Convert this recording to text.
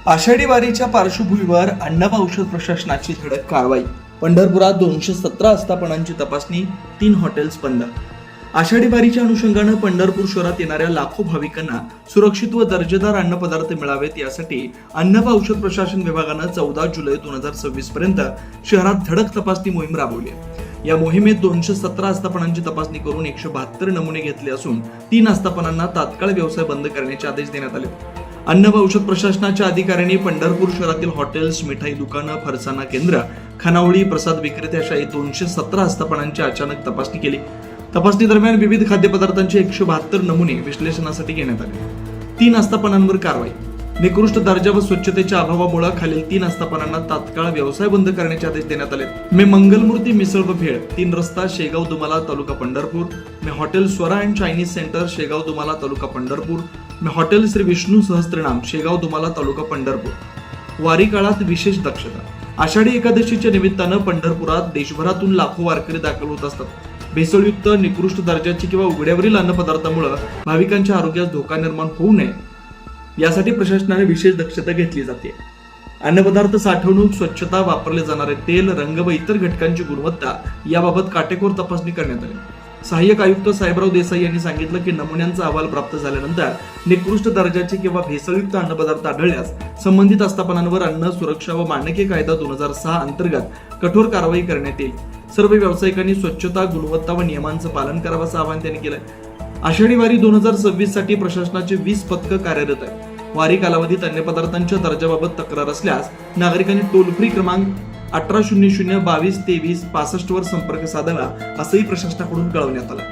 आषाढी वारीच्या पार्श्वभूमीवर अन्न व औषध प्रशासनाची धडक कारवाई. पंढरपुरात 217 आस्थापनांची तपासणी, 3 हॉटेल्स बंद. आषाढी वारीच्या अनुषंगानं पंढरपूर शहरात येणाऱ्या लाखो भाविकांना सुरक्षित व दर्जेदार अन्नपदार्थ मिळावेत यासाठी अन्न व औषध प्रशासन विभागानं 14 जुलै 2026 पर्यंत शहरात धडक तपासणी मोहीम राबवली आहे. या मोहिमेत 217 आस्थापनांची तपासणी करून 172 नमुने घेतले असून 3 आस्थापनांना तात्काळ व्यवसाय बंद करण्याचे आदेश देण्यात आले. अन्न व औषध प्रशासनाच्या अधिकाऱ्यांनी पंढरपूर शहरातील हॉटेल्स, मिठाई दुकानं, फरसाना केंद्र, खानावळी, प्रसाद विक्रेते अशा 217 आस्थापनांची अचानक तपासणी केली. तपासणी दरम्यान विविध खाद्यपदार्थांचे 172 नमुने विश्लेषणासाठी घेण्यात आले. 3 आस्थापनांवर कारवाई. निकृष्ट दर्जा व स्वच्छतेच्या अभावामुळे खालील 3 आस्थापनांना तात्काळ व्यवसाय बंद करण्याचे आदेश देण्यात आले. मे मंगलमूर्ती मिसळ व भेळ, 3 रस्ता, शेगाव दुमाला, तालुका पंढरपूर. मे hotel Swara and Chinese centre, Shegaon Dumala, taluka Pandharpur. मे हॉटेल श्री विष्णू सहस्त्रनाम, शेगाव दुमाला, तालुका पंढरपूर. वारी काळात विशेष दक्षता. आषाढी एकादशीच्या निमित्तानं पंढरपुरात देशभरातून लाखो वारकरी दाखल होत असतात. भेसळयुक्त, निकृष्ट दर्जाची किंवा उघड्यावरील अन्नपदार्थामुळे भाविकांच्या आरोग्यास धोका निर्माण होऊ नये यासाठी प्रशासनाने विशेष दक्षता घेतली जाते. अन्नपदार्थ साठवणूक, स्वच्छता, वापरले जाणारे तेल, रंग व इतर घटकांची गुणवत्ता याबाबत काटेकोर तपासणी करण्यात आली. सहाय्यक आयुक्त साहेबराव देसाई यांनी सांगितलं की नमुन्यांचा अहवाल प्राप्त झाल्यानंतर निकृष्ट दर्जाचे किंवा भेसळयुक्त अन्नपदार्थ आढळल्यास संबंधित आस्थापनांवर अन्न सुरक्षा व मानके कायदा 2006 अंतर्गत कठोर कारवाई करण्यात येईल. सर्व व्यावसायिकांनी स्वच्छता, गुणवत्ता व नियमांचं पालन करावं असं आवाहन त्यांनी केलंय. आषाढी वारी 2026 साठी प्रशासनाचे 20 पथकं कार्यरत आहे. वारी कालावधीत अन्नपदार्थांच्या दर्जाबाबत तक्रार असल्यास नागरिकांनी टोल फ्री क्रमांक 1800 22 23 65 वर संपर्क साधावा असंही प्रशासनाकडून कळवण्यात आलं.